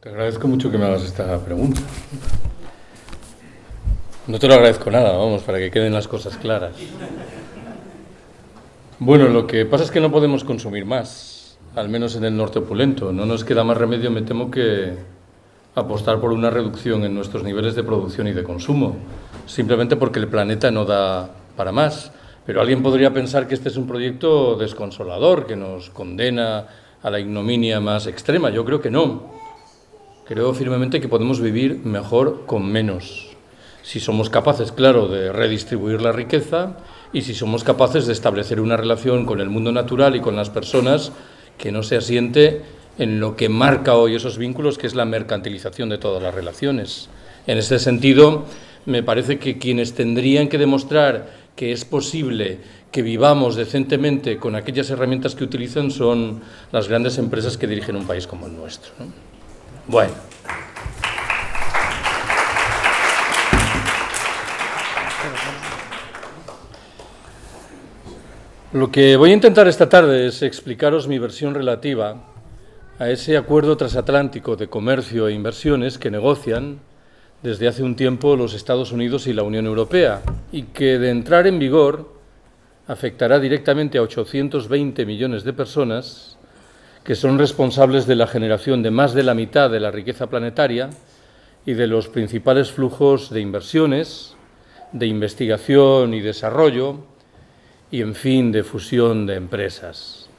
Te agradezco mucho que me hagas esta pregunta. No te lo agradezco nada, vamos, para que queden las cosas claras. Bueno, lo que pasa es que no podemos consumir más, al menos en el norte opulento. No nos queda más remedio, me temo, que apostar por una reducción en nuestros niveles de producción y de consumo, simplemente porque el planeta no da para más. Pero alguien podría pensar que este es un proyecto desconsolador, que nos condena a la ignominia más extrema. Yo creo que no. Creo firmemente que podemos vivir mejor con menos, si somos capaces, claro, de redistribuir la riqueza y si somos capaces de establecer una relación con el mundo natural y con las personas que no se asiente en lo que marca hoy esos vínculos, que es la mercantilización de todas las relaciones. En este sentido, me parece que quienes tendrían que demostrar que es posible que vivamos decentemente con aquellas herramientas que utilizan son las grandes empresas que dirigen un país como el nuestro, ¿no? Bueno. Lo que voy a intentar esta tarde es explicaros mi versión relativa a ese acuerdo transatlántico de comercio e inversiones que negocian desde hace un tiempo los Estados Unidos y la Unión Europea y que, de entrar en vigor, afectará directamente a 820 millones de personas que son responsables de la generación de más de la mitad de la riqueza planetaria y de los principales flujos de inversiones, de investigación y desarrollo y, en fin, de fusión de empresas.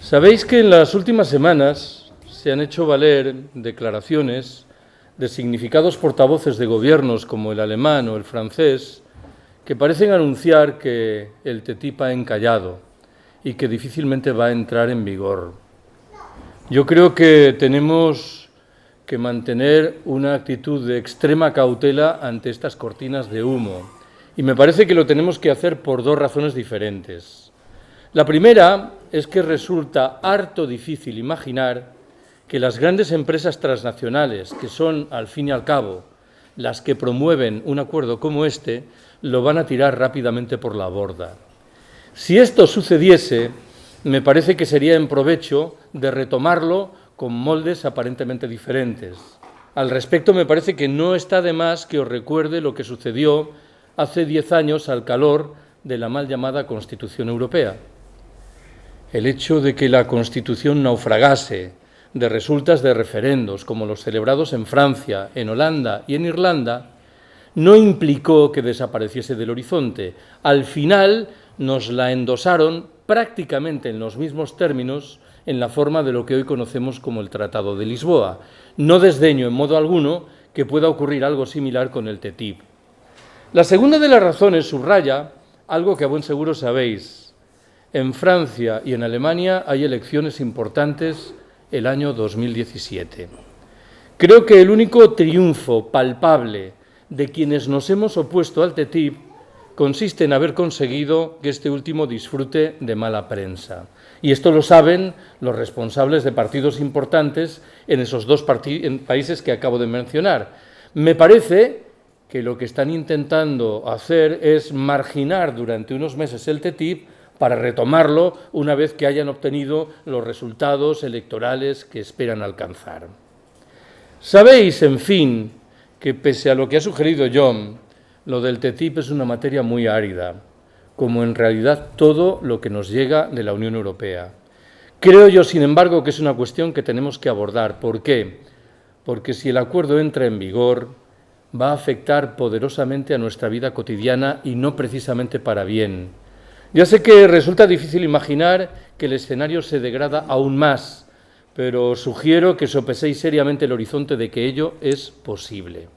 Sabéis que en las últimas semanas se han hecho valer declaraciones de significados portavoces de gobiernos como el alemán o el francés que parecen anunciar que el TTIP ha encallado y que difícilmente va a entrar en vigor. Yo creo que tenemos que mantener una actitud de extrema cautela ante estas cortinas de humo y me parece que lo tenemos que hacer por dos razones diferentes. La primera es que resulta harto difícil imaginar que las grandes empresas transnacionales, que son, al fin y al cabo, las que promueven un acuerdo como este, lo van a tirar rápidamente por la borda. Si esto sucediese, me parece que sería en provecho de retomarlo con moldes aparentemente diferentes. Al respecto, me parece que no está de más que os recuerde lo que sucedió hace 10 años al calor de la mal llamada Constitución Europea. El hecho de que la Constitución naufragase de resultas de referendos como los celebrados en Francia, en Holanda y en Irlanda, no implicó que desapareciese del horizonte. Al final nos la endosaron prácticamente en los mismos términos en la forma de lo que hoy conocemos como el Tratado de Lisboa. No desdeño en modo alguno que pueda ocurrir algo similar con el TTIP. La segunda de las razones subraya algo que a buen seguro sabéis. En Francia y en Alemania hay elecciones importantes el año 2017. Creo que el único triunfo palpable de quienes nos hemos opuesto al TTIP consiste en haber conseguido que este último disfrute de mala prensa. Y esto lo saben los responsables de partidos importantes en esos dos países que acabo de mencionar. Me parece que lo que están intentando hacer es marginar durante unos meses el TTIP para retomarlo una vez que hayan obtenido los resultados electorales que esperan alcanzar. Sabéis, en fin, que pese a lo que ha sugerido John, lo del TTIP es una materia muy árida, como en realidad todo lo que nos llega de la Unión Europea. Creo yo, sin embargo, que es una cuestión que tenemos que abordar. ¿Por qué? Porque si el acuerdo entra en vigor, va a afectar poderosamente a nuestra vida cotidiana y no precisamente para bien. Ya sé que resulta difícil imaginar que el escenario se degrada aún más, pero os sugiero que sopeséis seriamente el horizonte de que ello es posible.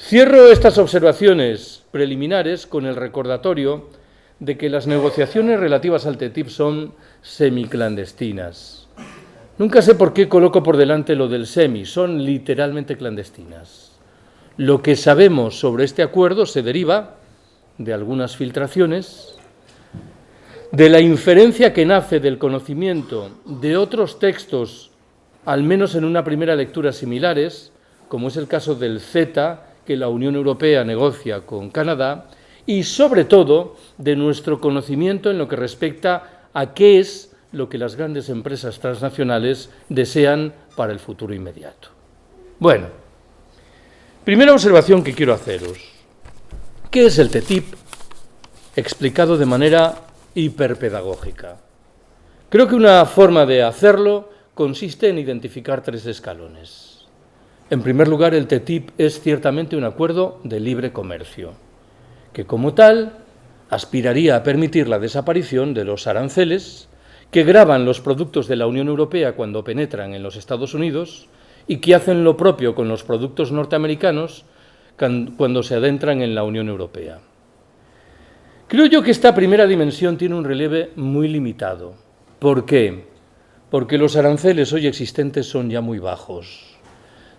Cierro estas observaciones preliminares con el recordatorio de que las negociaciones relativas al TTIP son semiclandestinas. Nunca sé por qué coloco por delante lo del semi, son literalmente clandestinas. Lo que sabemos sobre este acuerdo se deriva de algunas filtraciones, de la inferencia que nace del conocimiento de otros textos, al menos en una primera lectura similares, como es el caso del CETA, que la Unión Europea negocia con Canadá, y sobre todo de nuestro conocimiento en lo que respecta a qué es lo que las grandes empresas transnacionales desean para el futuro inmediato. Bueno, primera observación que quiero haceros. ¿Qué es el TTIP? Explicado de manera hiperpedagógica. Creo que una forma de hacerlo consiste en identificar 3 escalones. En primer lugar, el TTIP es ciertamente un acuerdo de libre comercio, que como tal aspiraría a permitir la desaparición de los aranceles que gravan los productos de la Unión Europea cuando penetran en los Estados Unidos y que hacen lo propio con los productos norteamericanos cuando se adentran en la Unión Europea. Creo yo que esta primera dimensión tiene un relieve muy limitado. ¿Por qué? Porque los aranceles hoy existentes son ya muy bajos.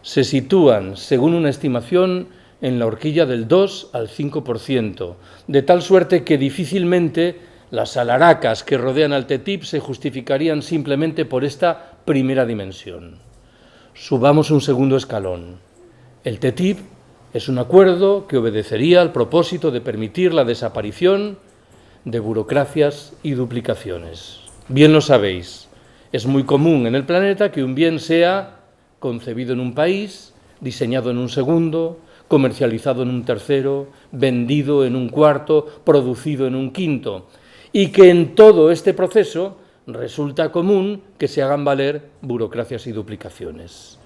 Se sitúan, según una estimación, en la horquilla del 2 al 5%, de tal suerte que difícilmente las alaracas que rodean al TTIP se justificarían simplemente por esta primera dimensión. Subamos un segundo escalón. El TTIP es un acuerdo que obedecería al propósito de permitir la desaparición de burocracias y duplicaciones. Bien lo sabéis, es muy común en el planeta que un bien sea concebido en un país, diseñado en un segundo, comercializado en un tercero, vendido en un cuarto, producido en un quinto, y que en todo este proceso resulta común que se hagan valer burocracias y duplicaciones.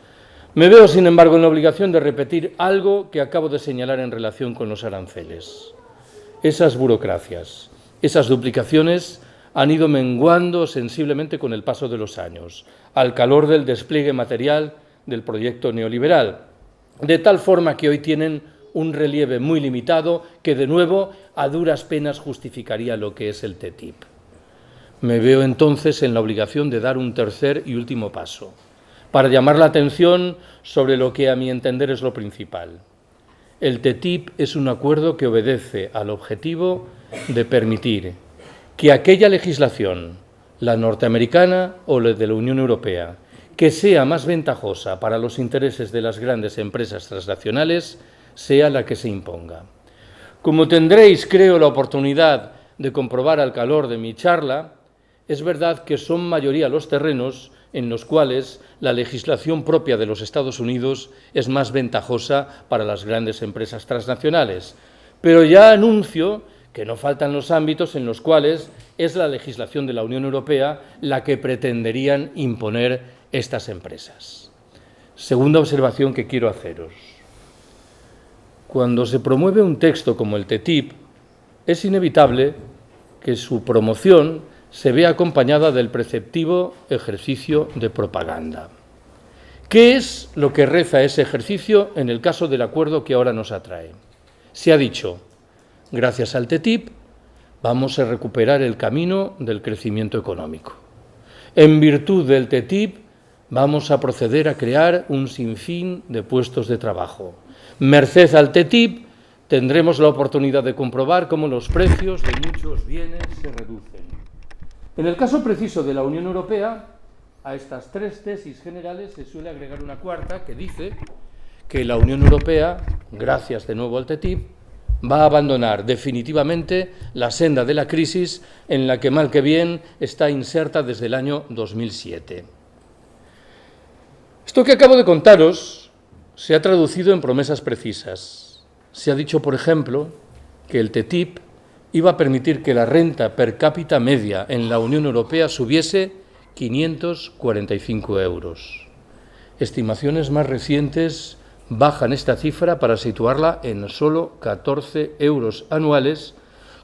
Me veo, sin embargo, en la obligación de repetir algo que acabo de señalar en relación con los aranceles. Esas burocracias, esas duplicaciones han ido menguando sensiblemente con el paso de los años, al calor del despliegue material del proyecto neoliberal, de tal forma que hoy tienen un relieve muy limitado que, de nuevo, a duras penas justificaría lo que es el TTIP. Me veo entonces en la obligación de dar un tercer y último paso, para llamar la atención sobre lo que a mi entender es lo principal. El TTIP es un acuerdo que obedece al objetivo de permitir que aquella legislación, la norteamericana o la de la Unión Europea, que sea más ventajosa para los intereses de las grandes empresas transnacionales, sea la que se imponga. Como tendréis, creo, la oportunidad de comprobar al calor de mi charla, es verdad que son mayoría los terrenos en los cuales la legislación propia de los Estados Unidos es más ventajosa para las grandes empresas transnacionales. Pero ya anuncio que no faltan los ámbitos en los cuales es la legislación de la Unión Europea la que pretenderían imponer estas empresas. Segunda observación que quiero haceros. Cuando se promueve un texto como el TTIP, es inevitable que su promoción se vea acompañada del preceptivo ejercicio de propaganda. ¿Qué es lo que reza ese ejercicio en el caso del acuerdo que ahora nos atrae? Se ha dicho, gracias al TTIP vamos a recuperar el camino del crecimiento económico. En virtud del TTIP vamos a proceder a crear un sinfín de puestos de trabajo. Merced al TTIP tendremos la oportunidad de comprobar cómo los precios de muchos bienes se reducen. En el caso preciso de la Unión Europea, a estas 3 tesis generales se suele agregar una cuarta que dice que la Unión Europea, gracias de nuevo al TTIP, va a abandonar definitivamente la senda de la crisis en la que mal que bien está inserta desde el año 2007. Esto que acabo de contaros se ha traducido en promesas precisas. Se ha dicho, por ejemplo, que el TTIP iba a permitir que la renta per cápita media en la Unión Europea subiese 545 euros. Estimaciones más recientes bajan esta cifra para situarla en solo 14 euros anuales,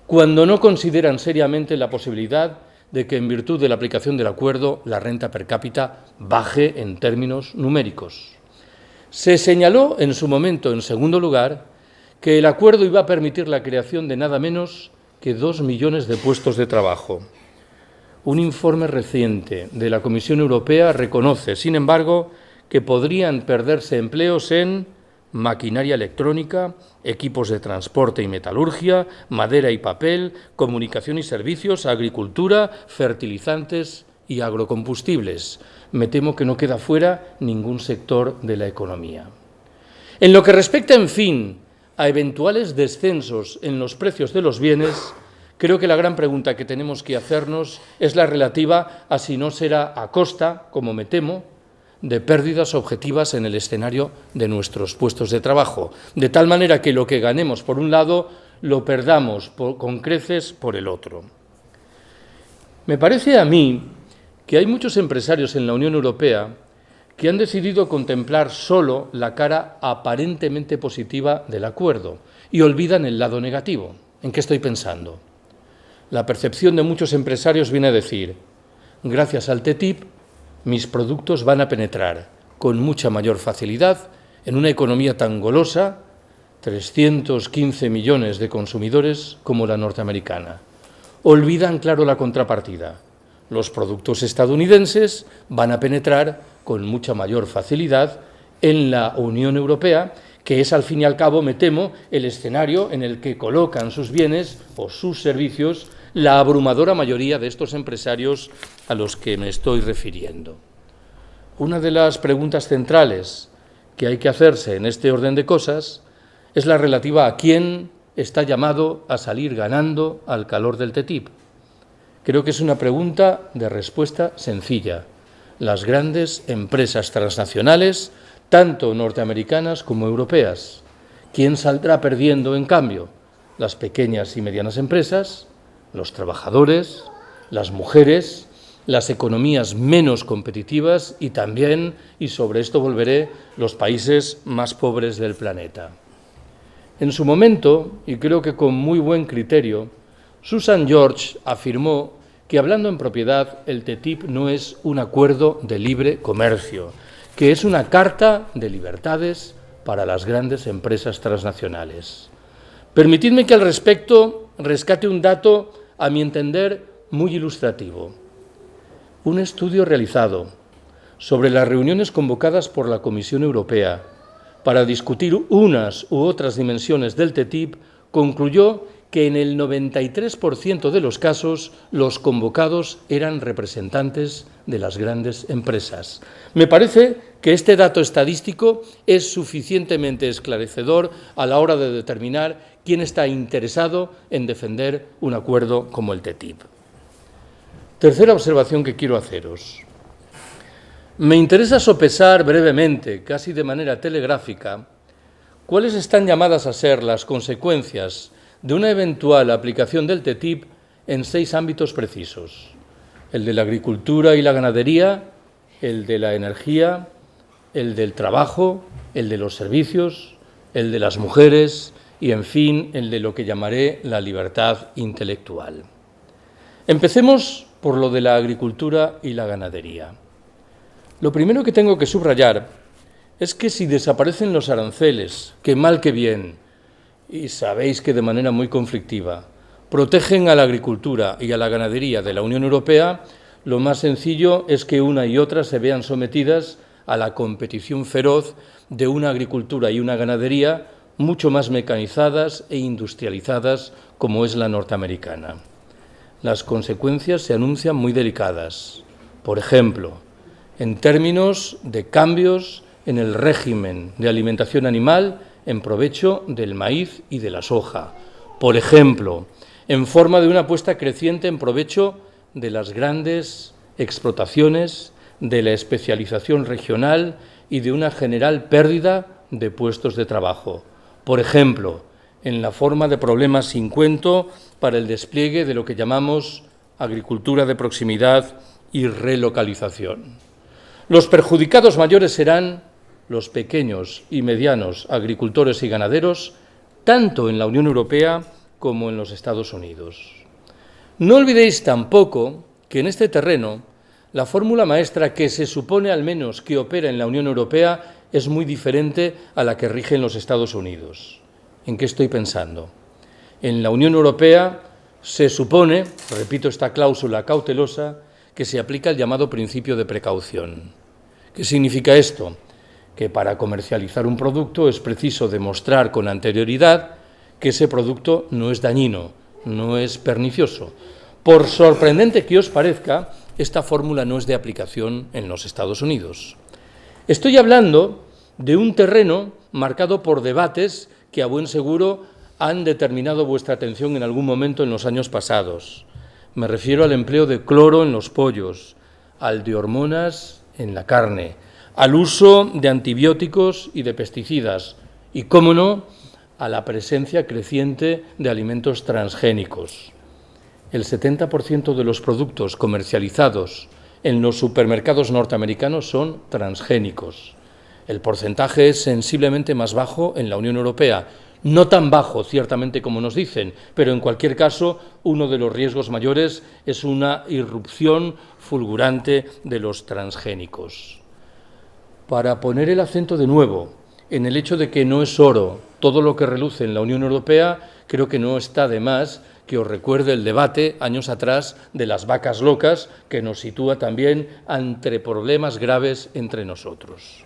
cuando no consideran seriamente la posibilidad de que, en virtud de la aplicación del acuerdo, la renta per cápita baje en términos numéricos. Se señaló en su momento, en segundo lugar, que el acuerdo iba a permitir la creación de nada menos que 2 millones de puestos de trabajo. Un informe reciente de la Comisión Europea reconoce, sin embargo, que podrían perderse empleos en maquinaria electrónica, equipos de transporte y metalurgia, madera y papel, comunicación y servicios, agricultura, fertilizantes y agrocombustibles. Me temo que no queda fuera ningún sector de la economía. En lo que respecta, en fin, a eventuales descensos en los precios de los bienes, creo que la gran pregunta que tenemos que hacernos es la relativa a si no será a costa, como me temo, de pérdidas objetivas en el escenario de nuestros puestos de trabajo, de tal manera que lo que ganemos por un lado lo perdamos con creces por el otro. Me parece a mí que hay muchos empresarios en la Unión Europea que han decidido contemplar solo la cara aparentemente positiva del acuerdo y olvidan el lado negativo. ¿En qué estoy pensando? La percepción de muchos empresarios viene a decir: gracias al TTIP, mis productos van a penetrar con mucha mayor facilidad en una economía tan golosa, 315 millones de consumidores, como la norteamericana. Olvidan, claro, la contrapartida. Los productos estadounidenses van a penetrar con mucha mayor facilidad en la Unión Europea, que es, al fin y al cabo, me temo, el escenario en el que colocan sus bienes o sus servicios la abrumadora mayoría de estos empresarios a los que me estoy refiriendo. Una de las preguntas centrales que hay que hacerse en este orden de cosas es la relativa a quién está llamado a salir ganando al calor del TTIP. Creo que es una pregunta de respuesta sencilla. Las grandes empresas transnacionales, tanto norteamericanas como europeas. ¿Quién saldrá perdiendo, en cambio? Las pequeñas y medianas empresas, los trabajadores, las mujeres, las economías menos competitivas y también, y sobre esto volveré, los países más pobres del planeta. En su momento, y creo que con muy buen criterio, Susan George afirmó que, hablando en propiedad, el TTIP no es un acuerdo de libre comercio, que es una carta de libertades para las grandes empresas transnacionales. Permitidme que al respecto rescate un dato, a mi entender, muy ilustrativo. Un estudio realizado sobre las reuniones convocadas por la Comisión Europea para discutir unas u otras dimensiones del TTIP concluyó que en el 93% de los casos los convocados eran representantes de las grandes empresas. Me parece que este dato estadístico es suficientemente esclarecedor a la hora de determinar quién está interesado en defender un acuerdo como el TTIP. Tercera observación que quiero haceros. Me interesa sopesar brevemente, casi de manera telegráfica, cuáles están llamadas a ser las consecuencias de una eventual aplicación del TTIP en 6 ámbitos precisos: el de la agricultura y la ganadería, el de la energía, el del trabajo, el de los servicios, el de las mujeres y, en fin, el de lo que llamaré la libertad intelectual. Empecemos por lo de la agricultura y la ganadería. Lo primero que tengo que subrayar es que si desaparecen los aranceles, que mal que bien, y sabéis que de manera muy conflictiva, protegen a la agricultura y a la ganadería de la Unión Europea, lo más sencillo es que una y otra se vean sometidas a la competición feroz de una agricultura y una ganadería mucho más mecanizadas e industrializadas como es la norteamericana. Las consecuencias se anuncian muy delicadas. Por ejemplo, en términos de cambios en el régimen de alimentación animal en provecho del maíz y de la soja. Por ejemplo, en forma de una apuesta creciente en provecho de las grandes explotaciones, de la especialización regional y de una general pérdida de puestos de trabajo. Por ejemplo, en la forma de problemas sin cuento para el despliegue de lo que llamamos agricultura de proximidad y relocalización. Los perjudicados mayores serán los pequeños y medianos agricultores y ganaderos, tanto en la Unión Europea como en los Estados Unidos. No olvidéis tampoco que en este terreno la fórmula maestra que se supone al menos que opera en la Unión Europea es muy diferente a la que rige en los Estados Unidos. ¿En qué estoy pensando? En la Unión Europea se supone, repito esta cláusula cautelosa, que se aplica el llamado principio de precaución. ¿Qué significa esto? Que para comercializar un producto es preciso demostrar con anterioridad que ese producto no es dañino, no es pernicioso. Por sorprendente que os parezca, esta fórmula no es de aplicación en los Estados Unidos. Estoy hablando de un terreno marcado por debates que a buen seguro han determinado vuestra atención en algún momento en los años pasados. Me refiero al empleo de cloro en los pollos, al de hormonas en la carne, al uso de antibióticos y de pesticidas y, cómo no, a la presencia creciente de alimentos transgénicos. El 70% de los productos comercializados en los supermercados norteamericanos son transgénicos. El porcentaje es sensiblemente más bajo en la Unión Europea. No tan bajo, ciertamente, como nos dicen, pero en cualquier caso, uno de los riesgos mayores es una irrupción fulgurante de los transgénicos. Para poner el acento de nuevo en el hecho de que no es oro todo lo que reluce en la Unión Europea, creo que no está de más que os recuerde el debate años atrás de las vacas locas, que nos sitúa también ante problemas graves entre nosotros.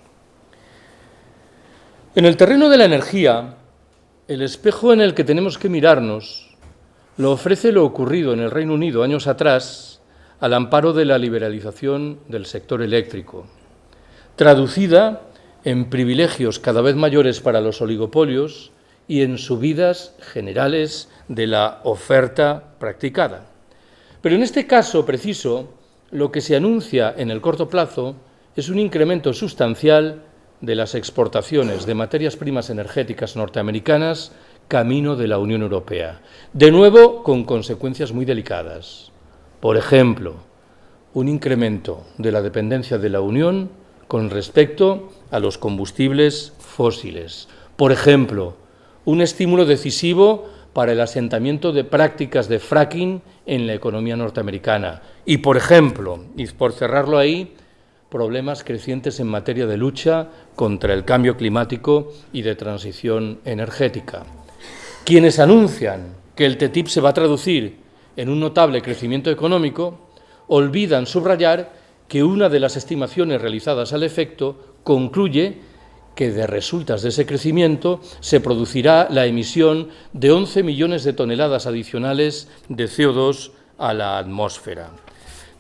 En el terreno de la energía, el espejo en el que tenemos que mirarnos lo ofrece lo ocurrido en el Reino Unido años atrás al amparo de la liberalización del sector eléctrico, traducida en privilegios cada vez mayores para los oligopolios y en subidas generales de la oferta practicada. Pero en este caso preciso, lo que se anuncia en el corto plazo es un incremento sustancial de las exportaciones de materias primas energéticas norteamericanas camino de la Unión Europea, de nuevo con consecuencias muy delicadas. Por ejemplo, un incremento de la dependencia de la Unión con respecto a los combustibles fósiles. Por ejemplo, un estímulo decisivo para el asentamiento de prácticas de fracking en la economía norteamericana. Y, por ejemplo, y por cerrarlo ahí, problemas crecientes en materia de lucha contra el cambio climático y de transición energética. Quienes anuncian que el TTIP se va a traducir en un notable crecimiento económico, olvidan subrayar que una de las estimaciones realizadas al efecto concluye que de resultas de ese crecimiento se producirá la emisión de 11 millones de toneladas adicionales de CO2 a la atmósfera.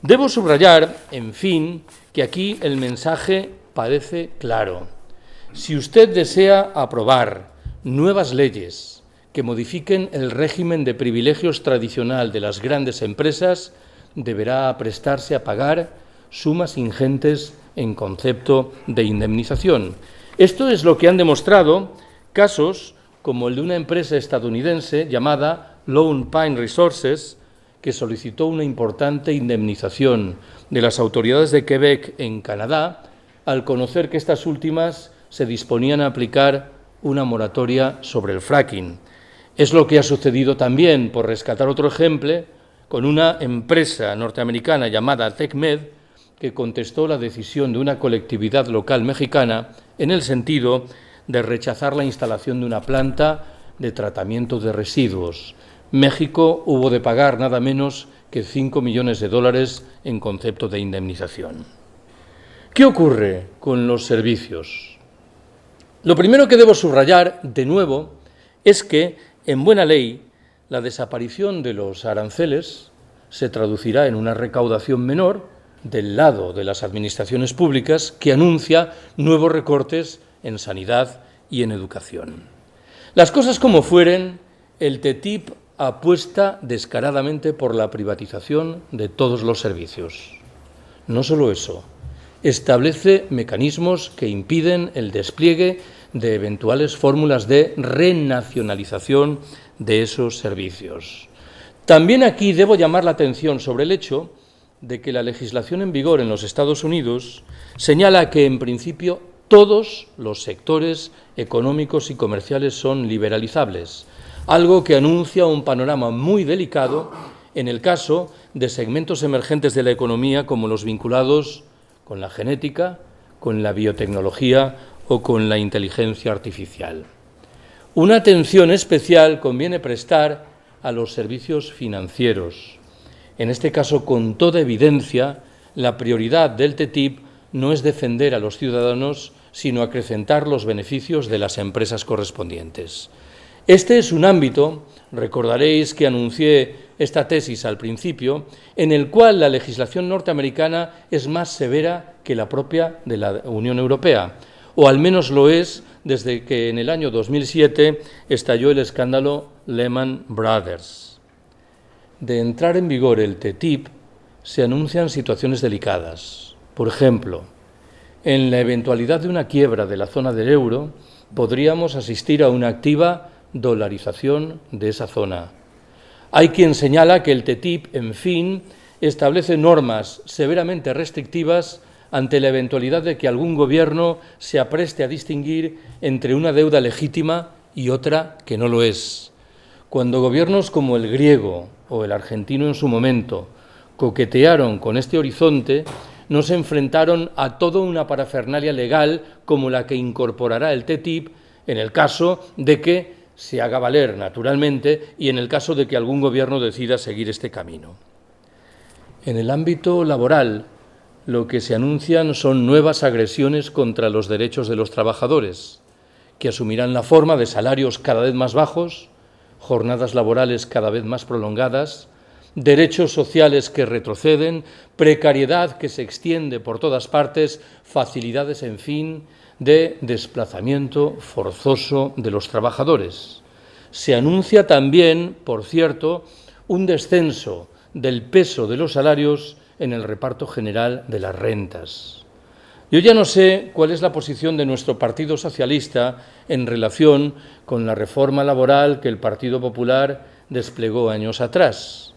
Debo subrayar, en fin, que aquí el mensaje parece claro. Si usted desea aprobar nuevas leyes que modifiquen el régimen de privilegios tradicional de las grandes empresas, deberá prestarse a pagar sumas ingentes en concepto de indemnización. Esto es lo que han demostrado casos como el de una empresa estadounidense llamada Lone Pine Resources, que solicitó una importante indemnización de las autoridades de Quebec en Canadá, al conocer que estas últimas se disponían a aplicar una moratoria sobre el fracking. Es lo que ha sucedido también, por rescatar otro ejemplo, con una empresa norteamericana llamada TecMed, que contestó la decisión de una colectividad local mexicana en el sentido de rechazar la instalación de una planta de tratamiento de residuos. México hubo de pagar nada menos que 5 millones de dólares en concepto de indemnización. ¿Qué ocurre con los servicios? Lo primero que debo subrayar, de nuevo, es que, en buena ley, la desaparición de los aranceles se traducirá en una recaudación menor del lado de las administraciones públicas, que anuncia nuevos recortes en sanidad y en educación. Las cosas como fueren, el TTIP apuesta descaradamente por la privatización de todos los servicios. No solo eso, establece mecanismos que impiden el despliegue de eventuales fórmulas de renacionalización de esos servicios. También aquí debo llamar la atención sobre el hecho de que la legislación en vigor en los Estados Unidos señala que, en principio, todos los sectores económicos y comerciales son liberalizables, algo que anuncia un panorama muy delicado en el caso de segmentos emergentes de la economía como los vinculados con la genética, con la biotecnología o con la inteligencia artificial. Una atención especial conviene prestar a los servicios financieros. En este caso, con toda evidencia, la prioridad del TTIP no es defender a los ciudadanos, sino acrecentar los beneficios de las empresas correspondientes. Este es un ámbito, recordaréis que anuncié esta tesis al principio, en el cual la legislación norteamericana es más severa que la propia de la Unión Europea, o al menos lo es desde que en el año 2007 estalló el escándalo Lehman Brothers. De entrar en vigor el TTIP, se anuncian situaciones delicadas. Por ejemplo, en la eventualidad de una quiebra de la zona del euro, podríamos asistir a una activa dolarización de esa zona. Hay quien señala que el TTIP, en fin, establece normas severamente restrictivas ante la eventualidad de que algún gobierno se apreste a distinguir entre una deuda legítima y otra que no lo es. Cuando gobiernos como el griego o el argentino en su momento coquetearon con este horizonte, no se enfrentaron a toda una parafernalia legal como la que incorporará el TTIP en el caso de que se haga valer naturalmente y en el caso de que algún gobierno decida seguir este camino. En el ámbito laboral, lo que se anuncian son nuevas agresiones contra los derechos de los trabajadores, que asumirán la forma de salarios cada vez más bajos, jornadas laborales cada vez más prolongadas, derechos sociales que retroceden, precariedad que se extiende por todas partes, facilidades, en fin, de desplazamiento forzoso de los trabajadores. Se anuncia también, por cierto, un descenso del peso de los salarios en el reparto general de las rentas. Yo ya no sé cuál es la posición de nuestro Partido Socialista en relación con la reforma laboral que el Partido Popular desplegó años atrás,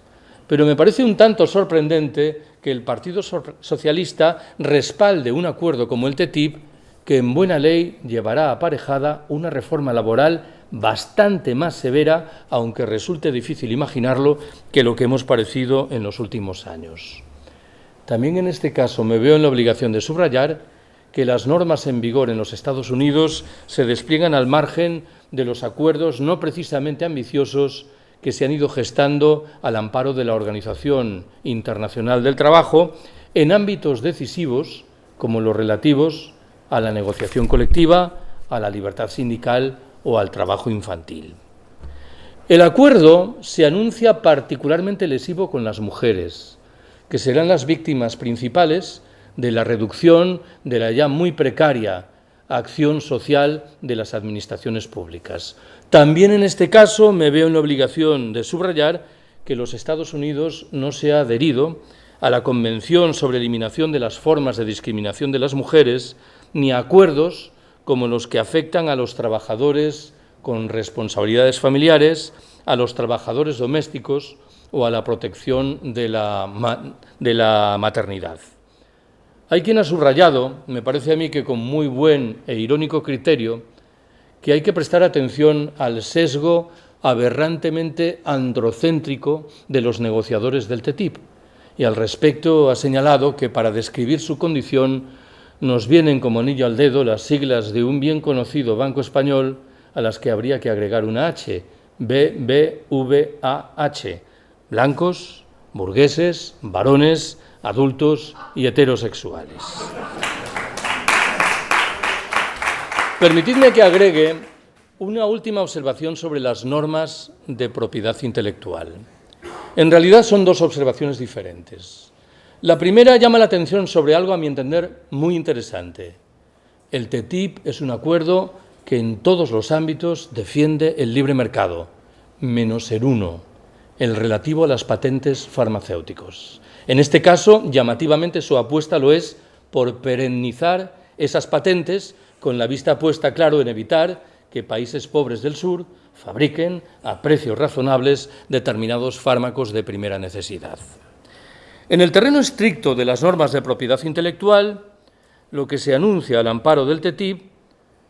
pero me parece un tanto sorprendente que el Partido Socialista respalde un acuerdo como el TTIP, que en buena ley llevará aparejada una reforma laboral bastante más severa, aunque resulte difícil imaginarlo, que lo que hemos padecido en los últimos años. También en este caso me veo en la obligación de subrayar que las normas en vigor en los Estados Unidos se despliegan al margen de los acuerdos no precisamente ambiciosos que se han ido gestando al amparo de la Organización Internacional del Trabajo en ámbitos decisivos como los relativos a la negociación colectiva, a la libertad sindical o al trabajo infantil. El acuerdo se anuncia particularmente lesivo con las mujeres, que serán las víctimas principales de la reducción de la ya muy precaria acción social de las administraciones públicas. También en este caso me veo en la obligación de subrayar que los Estados Unidos no se ha adherido a la Convención sobre Eliminación de las Formas de Discriminación de las Mujeres, ni a acuerdos como los que afectan a los trabajadores con responsabilidades familiares, a los trabajadores domésticos o a la protección de la maternidad. Hay quien ha subrayado, me parece a mí que con muy buen e irónico criterio, que hay que prestar atención al sesgo aberrantemente androcéntrico de los negociadores del TTIP, y al respecto ha señalado que para describir su condición nos vienen como anillo al dedo las siglas de un bien conocido banco español a las que habría que agregar una H, BBVAH, blancos, burgueses, varones, adultos y heterosexuales. Permitidme que agregue una última observación sobre las normas de propiedad intelectual. En realidad son dos observaciones diferentes. La primera llama la atención sobre algo, a mi entender, muy interesante. El TTIP es un acuerdo que en todos los ámbitos defiende el libre mercado, menos en uno, el relativo a las patentes farmacéuticos. En este caso, llamativamente, su apuesta lo es por perennizar esas patentes con la vista puesta, claro, en evitar que países pobres del sur fabriquen a precios razonables determinados fármacos de primera necesidad. En el terreno estricto de las normas de propiedad intelectual, lo que se anuncia al amparo del TTIP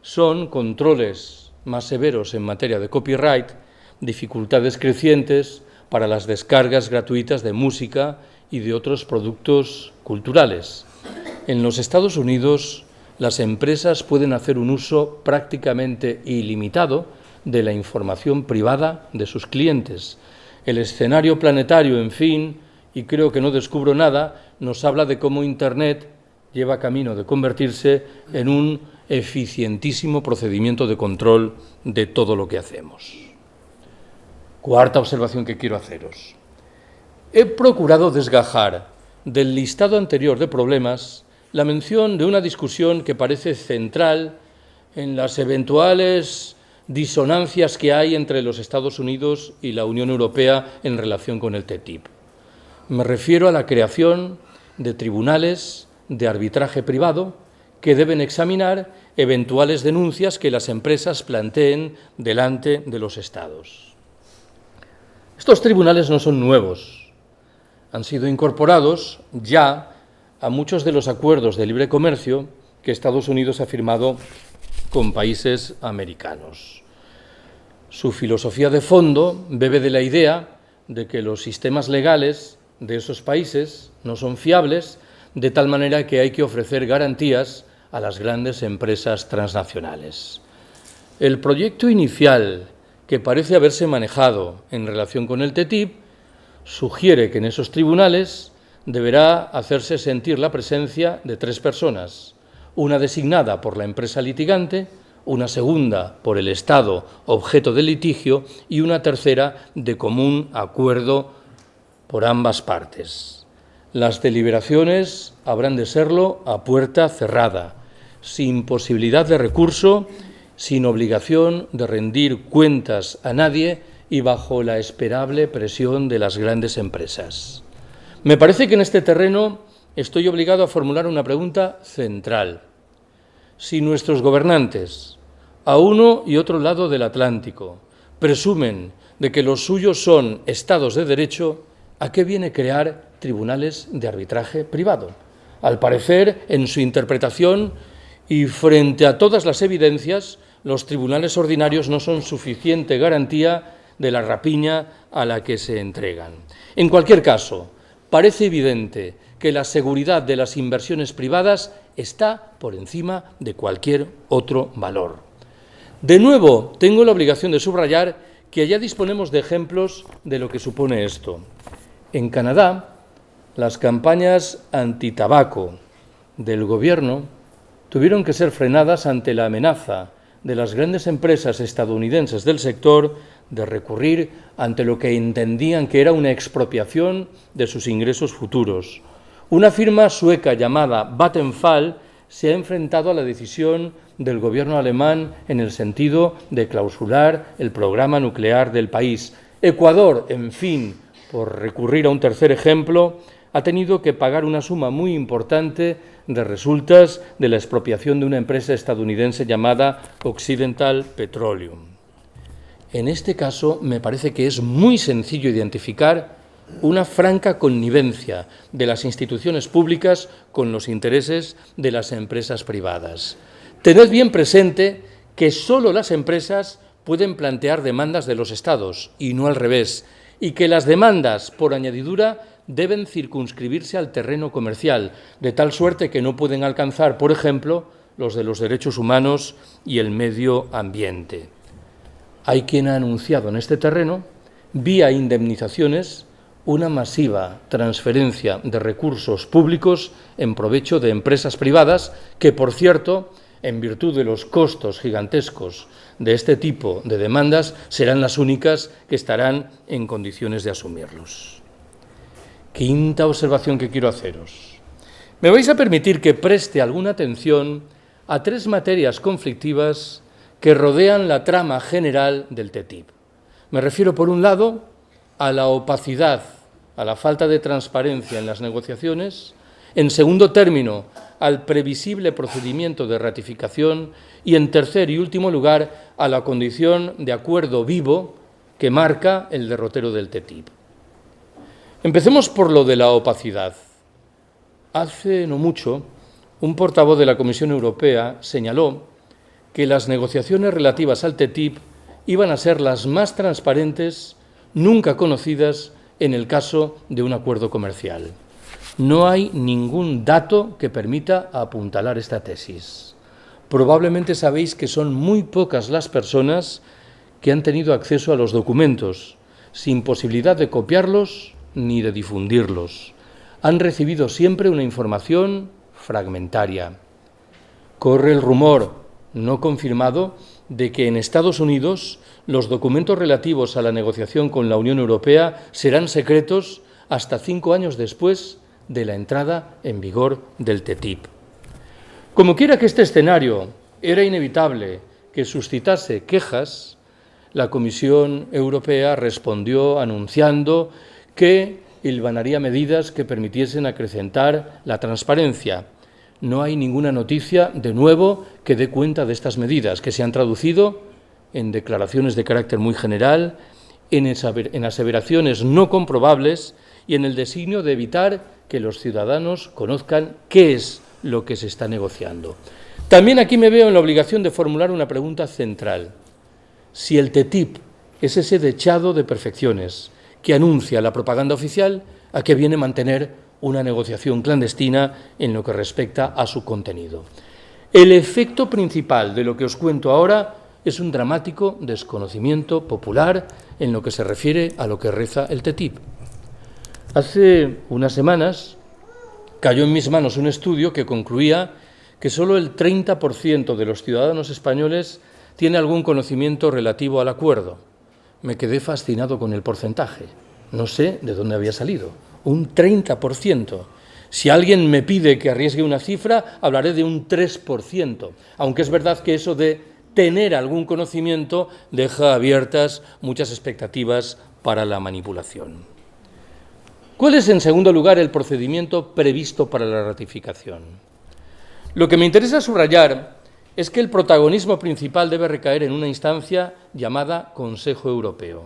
son controles más severos en materia de copyright, dificultades crecientes para las descargas gratuitas de música y de otros productos culturales. En los Estados Unidos, las empresas pueden hacer un uso prácticamente ilimitado de la información privada de sus clientes. El escenario planetario, en fin, y creo que no descubro nada, nos habla de cómo Internet lleva camino de convertirse en un eficientísimo procedimiento de control de todo lo que hacemos. Cuarta observación que quiero haceros. He procurado desgajar del listado anterior de problemas la mención de una discusión que parece central en las eventuales disonancias que hay entre los Estados Unidos y la Unión Europea en relación con el TTIP. Me refiero a la creación de tribunales de arbitraje privado que deben examinar eventuales denuncias que las empresas planteen delante de los Estados. Estos tribunales no son nuevos, han sido incorporados ya a muchos de los acuerdos de libre comercio que Estados Unidos ha firmado con países americanos. Su filosofía de fondo bebe de la idea de que los sistemas legales de esos países no son fiables, de tal manera que hay que ofrecer garantías a las grandes empresas transnacionales. El proyecto inicial que parece haberse manejado en relación con el TTIP sugiere que en esos tribunales deberá hacerse sentir la presencia de 3 personas, una designada por la empresa litigante, una segunda por el Estado objeto del litigio y una tercera de común acuerdo por ambas partes. Las deliberaciones habrán de serlo a puerta cerrada, sin posibilidad de recurso, sin obligación de rendir cuentas a nadie y bajo la esperable presión de las grandes empresas. Me parece que en este terreno estoy obligado a formular una pregunta central. Si nuestros gobernantes, a uno y otro lado del Atlántico, presumen de que los suyos son estados de derecho, ¿a qué viene crear tribunales de arbitraje privado? Al parecer, en su interpretación y frente a todas las evidencias, los tribunales ordinarios no son suficiente garantía de la rapiña a la que se entregan. En cualquier caso, parece evidente que la seguridad de las inversiones privadas está por encima de cualquier otro valor. De nuevo, tengo la obligación de subrayar que ya disponemos de ejemplos de lo que supone esto. En Canadá, las campañas antitabaco del gobierno tuvieron que ser frenadas ante la amenaza de las grandes empresas estadounidenses del sector de recurrir ante lo que entendían que era una expropiación de sus ingresos futuros. Una firma sueca llamada Vattenfall se ha enfrentado a la decisión del gobierno alemán en el sentido de clausurar el programa nuclear del país. Ecuador, en fin, por recurrir a un tercer ejemplo, ha tenido que pagar una suma muy importante de resultas de la expropiación de una empresa estadounidense llamada Occidental Petroleum. En este caso, me parece que es muy sencillo identificar una franca connivencia de las instituciones públicas con los intereses de las empresas privadas. Tened bien presente que solo las empresas pueden plantear demandas de los Estados y no al revés, y que las demandas, por añadidura, deben circunscribirse al terreno comercial, de tal suerte que no pueden alcanzar, por ejemplo, los de los derechos humanos y el medio ambiente. Hay quien ha anunciado en este terreno, vía indemnizaciones, una masiva transferencia de recursos públicos en provecho de empresas privadas que, por cierto, en virtud de los costos gigantescos de este tipo de demandas, serán las únicas que estarán en condiciones de asumirlos. Quinta observación que quiero haceros. Me vais a permitir que preste alguna atención a 3 materias conflictivas que rodean la trama general del TTIP. Me refiero, por un lado, a la opacidad, a la falta de transparencia en las negociaciones. En segundo término, al previsible procedimiento de ratificación y, en tercer y último lugar, a la condición de acuerdo vivo que marca el derrotero del TTIP. Empecemos por lo de la opacidad. Hace no mucho, un portavoz de la Comisión Europea señaló que las negociaciones relativas al TTIP iban a ser las más transparentes nunca conocidas en el caso de un acuerdo comercial. No hay ningún dato que permita apuntalar esta tesis. Probablemente sabéis que son muy pocas las personas que han tenido acceso a los documentos, sin posibilidad de copiarlos ni de difundirlos. Han recibido siempre una información fragmentaria. Corre el rumor, no confirmado, de que en Estados Unidos los documentos relativos a la negociación con la Unión Europea serán secretos hasta 5 años después de la entrada en vigor del TTIP. Como quiera que este escenario era inevitable que suscitase quejas, la Comisión Europea respondió anunciando que hilvanaría medidas que permitiesen acrecentar la transparencia. no hay ninguna noticia de nuevo que dé cuenta de estas medidas, que se han traducido en declaraciones de carácter muy general, en aseveraciones no comprobables y en el designio de evitar que los ciudadanos conozcan qué es lo que se está negociando. También aquí me veo en la obligación de formular una pregunta central. Si el TTIP es ese dechado de perfecciones que anuncia la propaganda oficial, ¿a qué viene mantener una negociación clandestina en lo que respecta a su contenido? El efecto principal de lo que os cuento ahora es un dramático desconocimiento popular en lo que se refiere a lo que reza el TTIP. Hace unas semanas cayó en mis manos un estudio que concluía que solo el 30% de los ciudadanos españoles tiene algún conocimiento relativo al acuerdo. Me quedé fascinado con el porcentaje. No sé de dónde había salido. Un 30%. Si alguien me pide que arriesgue una cifra, hablaré de un 3%, aunque es verdad que eso de tener algún conocimiento deja abiertas muchas expectativas para la manipulación. ¿Cuál es, en segundo lugar, el procedimiento previsto para la ratificación? Lo que me interesa subrayar es que el protagonismo principal debe recaer en una instancia llamada Consejo Europeo.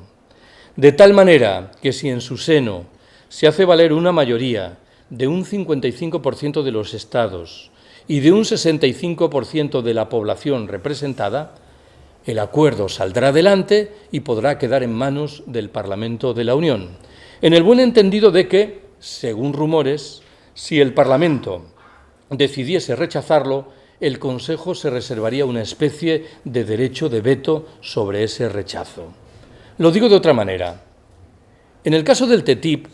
De tal manera que si en su seno se hace valer una mayoría de un 55% de los Estados y de un 65% de la población representada, el acuerdo saldrá adelante y podrá quedar en manos del Parlamento de la Unión, en el buen entendido de que, según rumores, si el Parlamento decidiese rechazarlo, el Consejo se reservaría una especie de derecho de veto sobre ese rechazo. Lo digo de otra manera. En el caso del TTIP,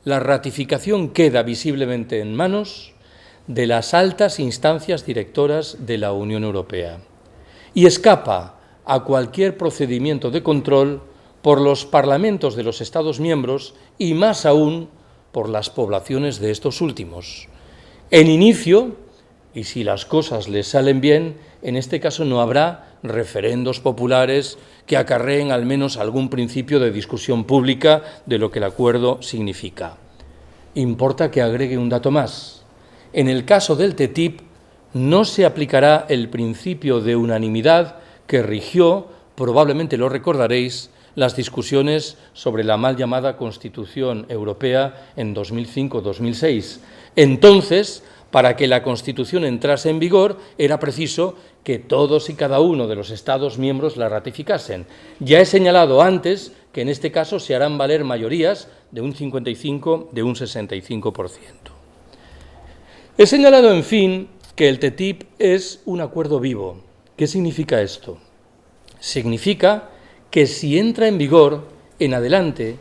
la ratificación queda visiblemente en manos de las altas instancias directoras de la Unión Europea y escapa a cualquier procedimiento de control por los parlamentos de los Estados miembros y más aún por las poblaciones de estos últimos. En inicio, y si las cosas les salen bien, en este caso no habrá referendos populares que acarreen al menos algún principio de discusión pública de lo que el acuerdo significa. Importa que agregue un dato más. En el caso del TTIP no se aplicará el principio de unanimidad que rigió, probablemente lo recordaréis, las discusiones sobre la mal llamada Constitución Europea en 2005-2006. Entonces, para que la Constitución entrase en vigor, era preciso que todos y cada uno de los Estados miembros la ratificasen. Ya he señalado antes que en este caso se harán valer mayorías de un 55, de un 65%. He señalado, en fin, que el TTIP es un acuerdo vivo. ¿Qué significa esto? Significa que si entra en vigor, en adelante,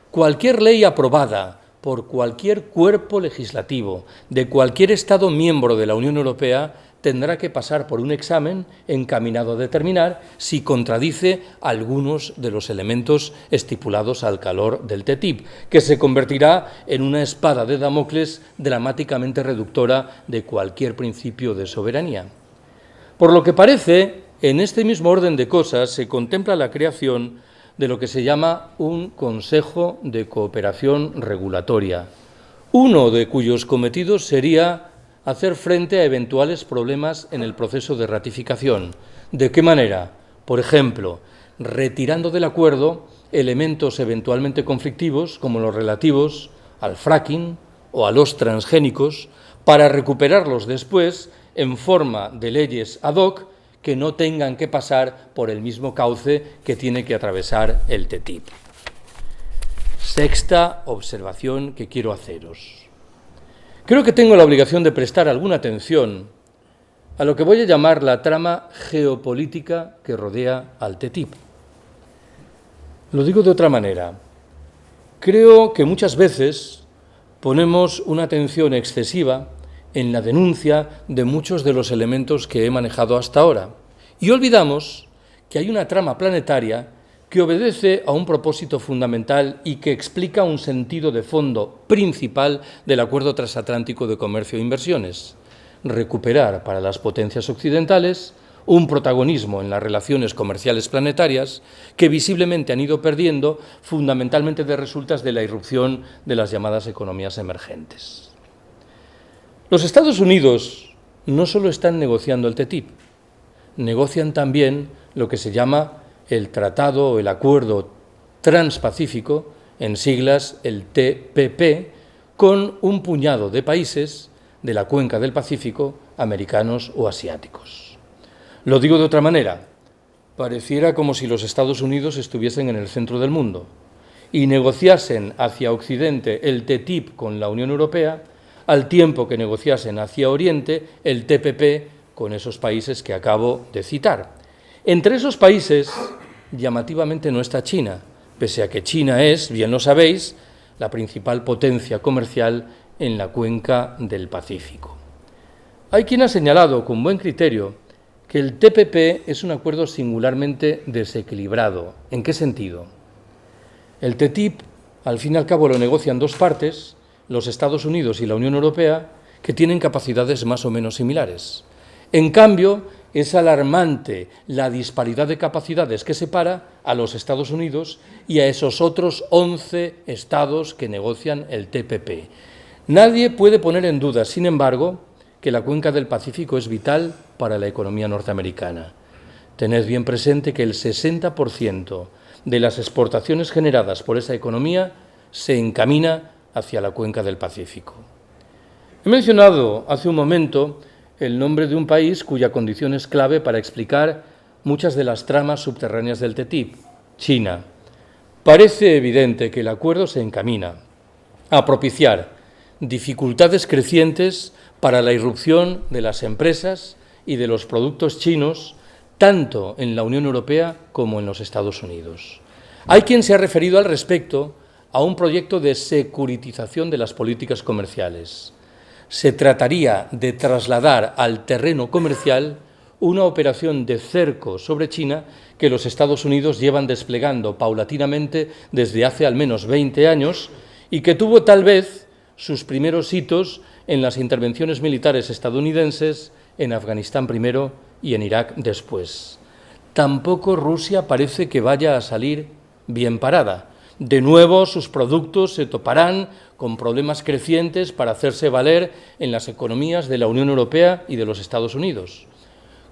cualquier ley aprobada por cualquier cuerpo legislativo de cualquier Estado miembro de la Unión Europea tendrá que pasar por un examen encaminado a determinar si contradice algunos de los elementos estipulados al calor del TTIP, que se convertirá en una espada de Damocles dramáticamente reductora de cualquier principio de soberanía. Por lo que parece, en este mismo orden de cosas se contempla la creación de lo que se llama un Consejo de Cooperación Regulatoria, uno de cuyos cometidos sería hacer frente a eventuales problemas en el proceso de ratificación. ¿De qué manera? Por ejemplo, retirando del acuerdo elementos eventualmente conflictivos como los relativos al fracking o a los transgénicos para recuperarlos después en forma de leyes ad hoc que no tengan que pasar por el mismo cauce que tiene que atravesar el TTIP. Sexta observación que quiero haceros. Creo que tengo la obligación de prestar alguna atención a lo que voy a llamar la trama geopolítica que rodea al TTIP. Lo digo de otra manera. Creo que muchas veces ponemos una atención excesiva en la denuncia de muchos de los elementos que he manejado hasta ahora y olvidamos que hay una trama planetaria que obedece a un propósito fundamental y que explica un sentido de fondo principal del Acuerdo Transatlántico de Comercio e Inversiones: recuperar para las potencias occidentales un protagonismo en las relaciones comerciales planetarias que visiblemente han ido perdiendo, fundamentalmente de resultas de la irrupción de las llamadas economías emergentes. Los Estados Unidos no solo están negociando el TTIP, negocian también lo que se llama el Tratado o el Acuerdo Transpacífico, en siglas el TPP, con un puñado de países de la cuenca del Pacífico, americanos o asiáticos. Lo digo de otra manera, pareciera como si los Estados Unidos estuviesen en el centro del mundo y negociasen hacia Occidente el TTIP con la Unión Europea, al tiempo que negociasen hacia Oriente el TPP con esos países que acabo de citar. Entre esos países, llamativamente no está China, pese a que China es, bien lo sabéis, la principal potencia comercial en la cuenca del Pacífico. Hay quien ha señalado con buen criterio que el TPP es un acuerdo singularmente desequilibrado. ¿En qué sentido? El TTIP, al fin y al cabo, lo negocian dos partes, los Estados Unidos y la Unión Europea, que tienen capacidades más o menos similares. En cambio, es alarmante la disparidad de capacidades que separa a los Estados Unidos y a esos otros 11 estados que negocian el TPP. Nadie puede poner en duda, sin embargo, que la cuenca del Pacífico es vital para la economía norteamericana. Tened bien presente que el 60% de las exportaciones generadas por esa economía se encamina hacia la cuenca del Pacífico. He mencionado hace un momento el nombre de un país cuya condición es clave para explicar muchas de las tramas subterráneas del TTIP, China. Parece evidente que el acuerdo se encamina a propiciar dificultades crecientes para la irrupción de las empresas y de los productos chinos, tanto en la Unión Europea como en los Estados Unidos. Hay quien se ha referido al respecto a un proyecto de securitización de las políticas comerciales. Se trataría de trasladar al terreno comercial una operación de cerco sobre China que los Estados Unidos llevan desplegando paulatinamente desde hace al menos 20 años y que tuvo tal vez sus primeros hitos en las intervenciones militares estadounidenses en Afganistán primero y en Irak después. Tampoco Rusia parece que vaya a salir bien parada. De nuevo, sus productos se toparán con problemas crecientes para hacerse valer en las economías de la Unión Europea y de los Estados Unidos,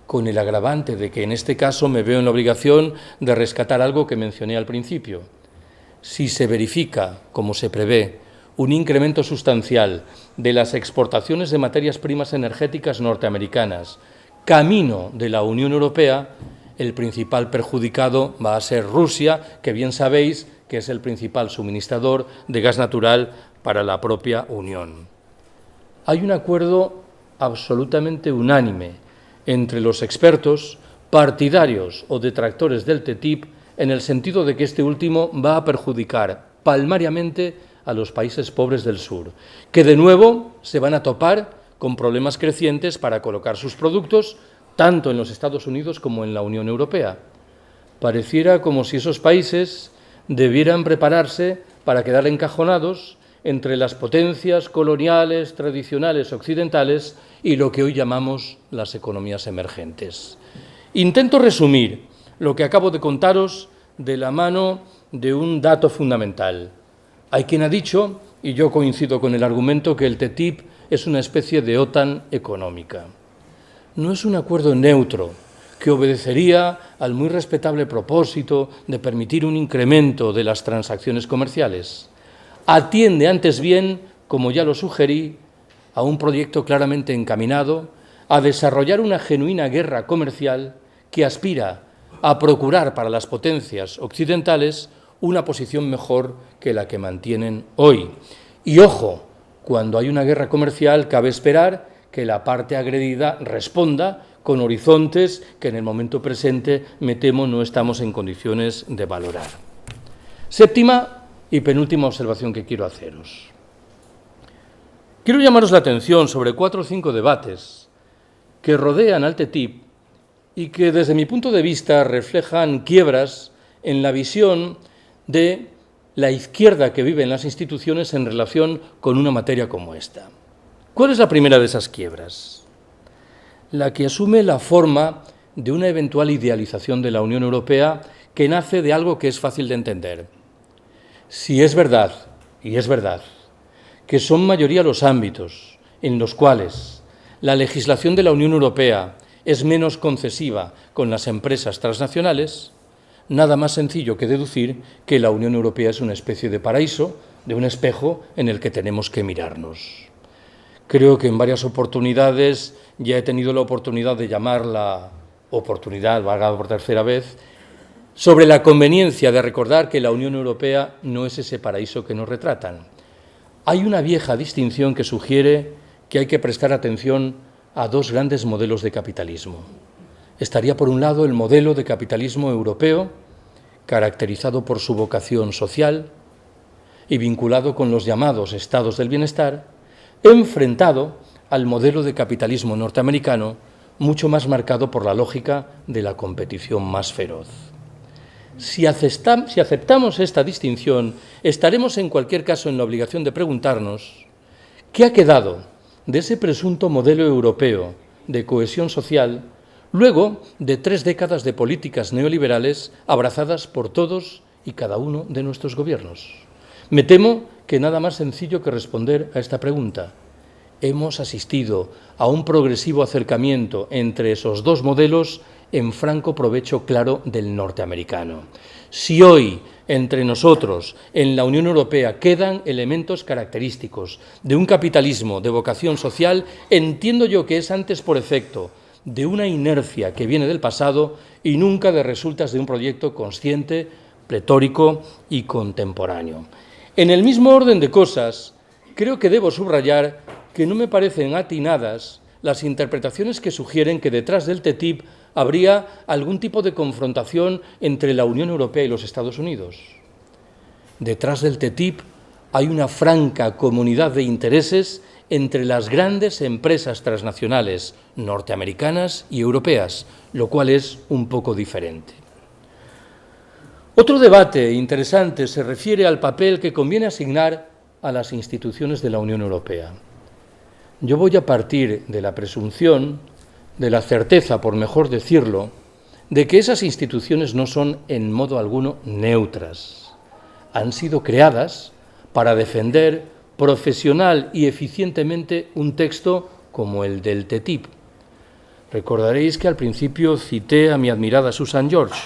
con el agravante de que en este caso me veo en la obligación de rescatar algo que mencioné al principio. Si se verifica, como se prevé, un incremento sustancial de las exportaciones de materias primas energéticas norteamericanas camino de la Unión Europea, el principal perjudicado va a ser Rusia, que bien sabéis que es el principal suministrador de gas natural para la propia Unión. Hay un acuerdo absolutamente unánime entre los expertos, partidarios o detractores del TTIP, en el sentido de que este último va a perjudicar palmariamente a los países pobres del sur, que de nuevo se van a topar con problemas crecientes para colocar sus productos tanto en los Estados Unidos como en la Unión Europea. Pareciera como si esos países debieran prepararse para quedar encajonados entre las potencias coloniales tradicionales occidentales y lo que hoy llamamos las economías emergentes. Intento resumir lo que acabo de contaros de la mano de un dato fundamental. Hay quien ha dicho, y yo coincido con el argumento, que el TTIP es una especie de OTAN económica. No es un acuerdo neutro que obedecería al muy respetable propósito de permitir un incremento de las transacciones comerciales. Atiende antes bien, como ya lo sugerí, a un proyecto claramente encaminado a desarrollar una genuina guerra comercial que aspira a procurar para las potencias occidentales una posición mejor que la que mantienen hoy. Y ojo, cuando hay una guerra comercial cabe esperar que la parte agredida responda con horizontes que en el momento presente, me temo, no estamos en condiciones de valorar. Séptima y penúltima observación que quiero haceros. Quiero llamaros la atención sobre 4 o 5 debates que rodean al TTIP y que desde mi punto de vista reflejan quiebras en la visión de la izquierda que vive en las instituciones en relación con una materia como esta. ¿Cuál es la primera de esas quiebras? La que asume la forma de una eventual idealización de la Unión Europea que nace de algo que es fácil de entender. Si es verdad, y es verdad, que son mayoría los ámbitos en los cuales la legislación de la Unión Europea es menos concesiva con las empresas transnacionales, nada más sencillo que deducir que la Unión Europea es una especie de paraíso, de un espejo en el que tenemos que mirarnos. Creo que en varias oportunidades ya he tenido la oportunidad de llamar la oportunidad, valga por tercera vez, sobre la conveniencia de recordar que la Unión Europea no es ese paraíso que nos retratan. Hay una vieja distinción que sugiere que hay que prestar atención a dos grandes modelos de capitalismo. Estaría, por un lado, el modelo de capitalismo europeo, caracterizado por su vocación social y vinculado con los llamados estados del bienestar, enfrentado al modelo de capitalismo norteamericano, mucho más marcado por la lógica de la competición más feroz. Si aceptamos esta distinción, estaremos en cualquier caso en la obligación de preguntarnos ¿qué ha quedado de ese presunto modelo europeo de cohesión social luego de 3 décadas de políticas neoliberales abrazadas por todos y cada uno de nuestros gobiernos? Me temo que nada más sencillo que responder a esta pregunta. Hemos asistido a un progresivo acercamiento entre esos dos modelos en franco provecho claro del norteamericano. Si hoy entre nosotros, en la Unión Europea, quedan elementos característicos de un capitalismo de vocación social, entiendo yo que es antes por efecto de una inercia que viene del pasado y nunca de resultas de un proyecto consciente, pletórico y contemporáneo. En el mismo orden de cosas, creo que debo subrayar que no me parecen atinadas las interpretaciones que sugieren que detrás del TTIP habría algún tipo de confrontación entre la Unión Europea y los Estados Unidos. Detrás del TTIP hay una franca comunidad de intereses entre las grandes empresas transnacionales norteamericanas y europeas, lo cual es un poco diferente. Otro debate interesante se refiere al papel que conviene asignar a las instituciones de la Unión Europea. Yo voy a partir de la presunción, de la certeza, por mejor decirlo, de que esas instituciones no son en modo alguno neutras. Han sido creadas para defender profesional y eficientemente un texto como el del TTIP. Recordaréis que al principio cité a mi admirada Susan George.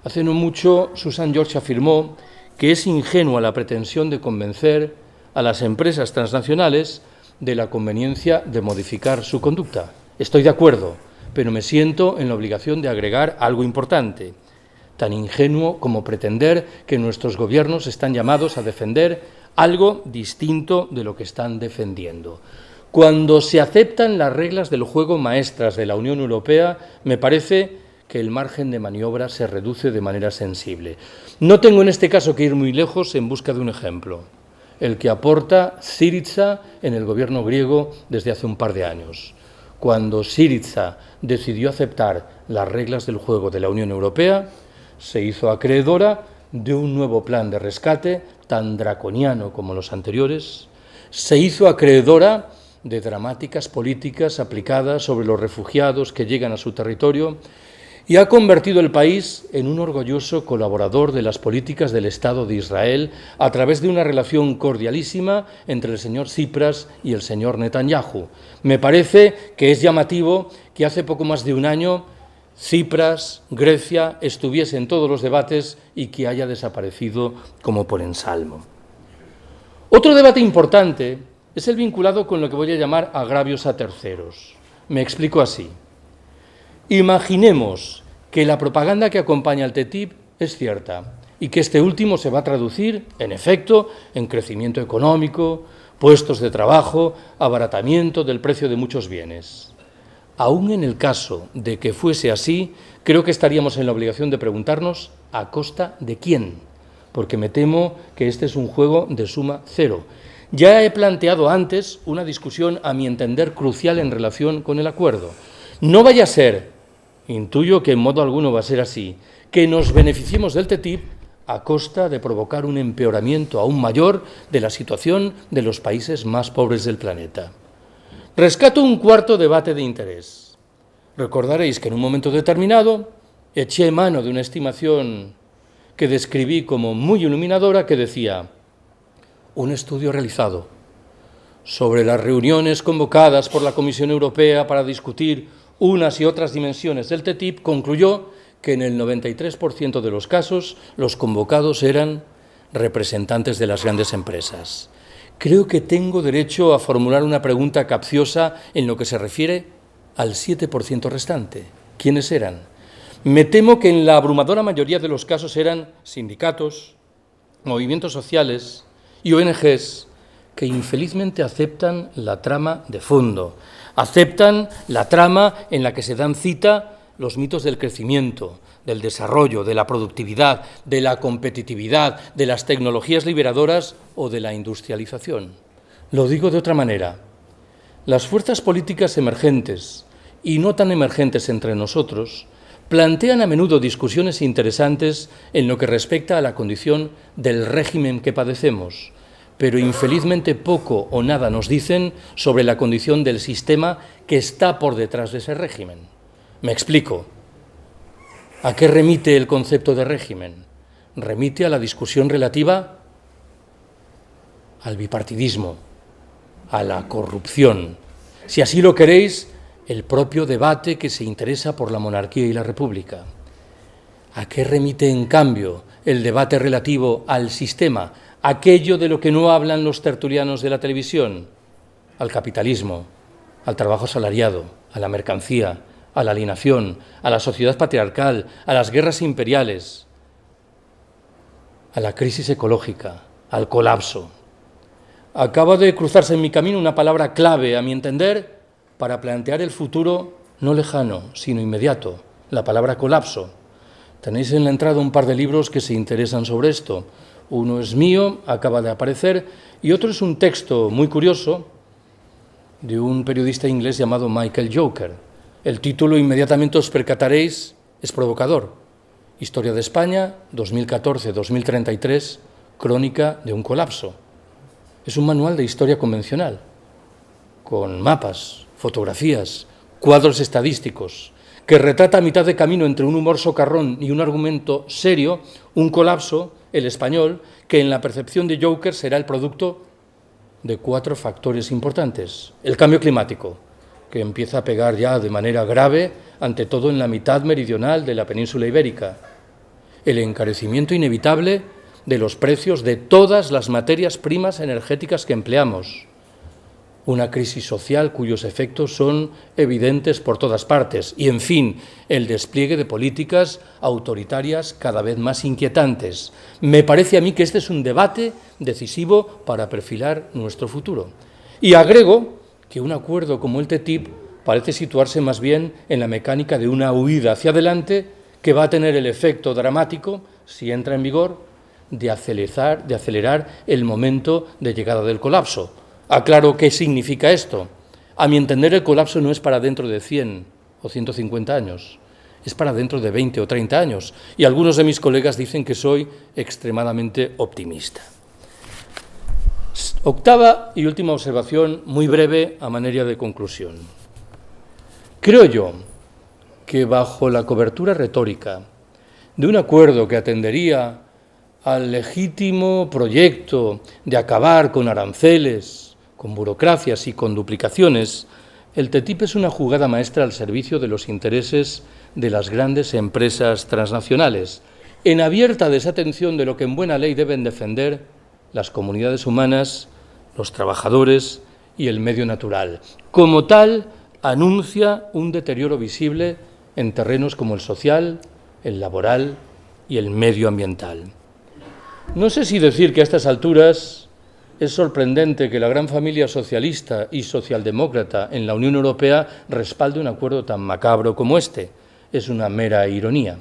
Hace no mucho, Susan George afirmó que es ingenua la pretensión de convencer a las empresas transnacionales de la conveniencia de modificar su conducta. Estoy de acuerdo, pero me siento en la obligación de agregar algo importante, tan ingenuo como pretender que nuestros gobiernos están llamados a defender algo distinto de lo que están defendiendo. Cuando se aceptan las reglas del juego maestras de la Unión Europea, me parece que el margen de maniobra se reduce de manera sensible. No tengo en este caso que ir muy lejos en busca de un ejemplo, el que aporta Syriza en el gobierno griego desde hace un par de años. Cuando Syriza decidió aceptar las reglas del juego de la Unión Europea, se hizo acreedora de un nuevo plan de rescate tan draconiano como los anteriores, se hizo acreedora de dramáticas políticas aplicadas sobre los refugiados que llegan a su territorio y ha convertido el país en un orgulloso colaborador de las políticas del Estado de Israel a través de una relación cordialísima entre el señor Tsipras y el señor Netanyahu. Me parece que es llamativo que hace poco más de un año Tsipras, Grecia, estuviese en todos los debates y que haya desaparecido como por ensalmo. Otro debate importante es el vinculado con lo que voy a llamar agravios a terceros. Me explico así. Imaginemos que la propaganda que acompaña al TTIP es cierta y que este último se va a traducir, en efecto, en crecimiento económico, puestos de trabajo, abaratamiento del precio de muchos bienes. Aún en el caso de que fuese así, creo que estaríamos en la obligación de preguntarnos ¿a costa de quién? Porque me temo que este es un juego de suma cero. Ya he planteado antes una discusión, a mi entender, crucial en relación con el acuerdo. No vaya a ser, intuyo que en modo alguno va a ser así, que nos beneficiemos del TTIP a costa de provocar un empeoramiento aún mayor de la situación de los países más pobres del planeta. Rescato un cuarto debate de interés. Recordaréis que en un momento determinado eché mano de una estimación que describí como muy iluminadora que decía: un estudio realizado sobre las reuniones convocadas por la Comisión Europea para discutir unas y otras dimensiones del TTIP, concluyó que en el 93% de los casos los convocados eran representantes de las grandes empresas. Creo que tengo derecho a formular una pregunta capciosa en lo que se refiere al 7% restante. ¿Quiénes eran? Me temo que en la abrumadora mayoría de los casos eran sindicatos, movimientos sociales y ONGs que infelizmente aceptan la trama de fondo, aceptan la trama en la que se dan cita los mitos del crecimiento, del desarrollo, de la productividad, de la competitividad, de las tecnologías liberadoras o de la industrialización. Lo digo de otra manera. Las fuerzas políticas emergentes y no tan emergentes entre nosotros plantean a menudo discusiones interesantes en lo que respecta a la condición del régimen que padecemos, pero infelizmente poco o nada nos dicen sobre la condición del sistema que está por detrás de ese régimen. Me explico. ¿A qué remite el concepto de régimen? Remite a la discusión relativa al bipartidismo, a la corrupción. Si así lo queréis, el propio debate que se interesa por la monarquía y la república. ¿A qué remite, en cambio, el debate relativo al sistema, aquello de lo que no hablan los tertulianos de la televisión? Al capitalismo, al trabajo asalariado, a la mercancía, a la alienación, a la sociedad patriarcal, a las guerras imperiales, a la crisis ecológica, al colapso. Acaba de cruzarse en mi camino una palabra clave, a mi entender, para plantear el futuro no lejano, sino inmediato, la palabra colapso. Tenéis en la entrada un par de libros que se interesan sobre esto. Uno es mío, acaba de aparecer, y otro es un texto muy curioso de un periodista inglés llamado Michael Joker. El título, inmediatamente os percataréis, es provocador. Historia de España, 2014-2033, crónica de un colapso. Es un manual de historia convencional, con mapas, fotografías, cuadros estadísticos, que retrata a mitad de camino entre un humor socarrón y un argumento serio, un colapso, el español, que en la percepción de Joker será el producto de 4 factores importantes. El cambio climático, que empieza a pegar ya de manera grave, ante todo en la mitad meridional de la península ibérica. El encarecimiento inevitable de los precios de todas las materias primas energéticas que empleamos. Una crisis social cuyos efectos son evidentes por todas partes. Y, en fin, el despliegue de políticas autoritarias cada vez más inquietantes. Me parece a mí que este es un debate decisivo para perfilar nuestro futuro. Y agrego que un acuerdo como el TTIP parece situarse más bien en la mecánica de una huida hacia adelante que va a tener el efecto dramático, si entra en vigor, de acelerar el momento de llegada del colapso. Aclaro qué significa esto. A mi entender, el colapso no es para dentro de 100 o 150 años, es para dentro de 20 o 30 años. Y algunos de mis colegas dicen que soy extremadamente optimista. Octava y última observación, muy breve, a manera de conclusión. Creo yo que bajo la cobertura retórica de un acuerdo que atendería al legítimo proyecto de acabar con aranceles, con burocracias y con duplicaciones, el TTIP es una jugada maestra al servicio de los intereses de las grandes empresas transnacionales, en abierta desatención de lo que en buena ley deben defender las comunidades humanas, los trabajadores y el medio natural. Como tal, anuncia un deterioro visible en terrenos como el social, el laboral y el medioambiental. No sé si decir que a estas alturas es sorprendente que la gran familia socialista y socialdemócrata en la Unión Europea respalde un acuerdo tan macabro como este. Es una mera ironía.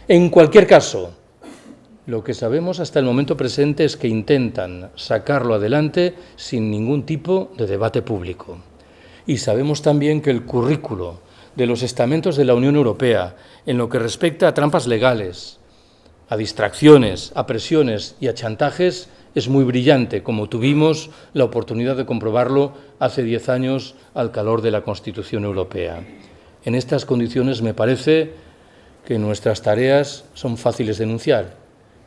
En cualquier caso, lo que sabemos hasta el momento presente es que intentan sacarlo adelante sin ningún tipo de debate público. Y sabemos también que el currículo de los estamentos de la Unión Europea, en lo que respecta a trampas legales, a distracciones, a presiones y a chantajes, es muy brillante, como tuvimos la oportunidad de comprobarlo hace 10 años al calor de la Constitución Europea. En estas condiciones me parece que nuestras tareas son fáciles de enunciar.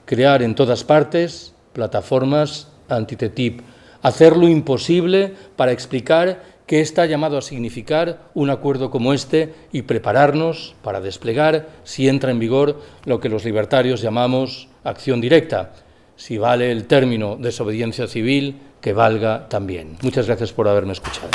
Crear en todas partes plataformas anti-TTIP, hacer lo imposible para explicar qué está llamado a significar un acuerdo como este y prepararnos para desplegar, si entra en vigor, lo que los libertarios llamamos acción directa. Si vale el término desobediencia civil, que valga también. Muchas gracias por haberme escuchado.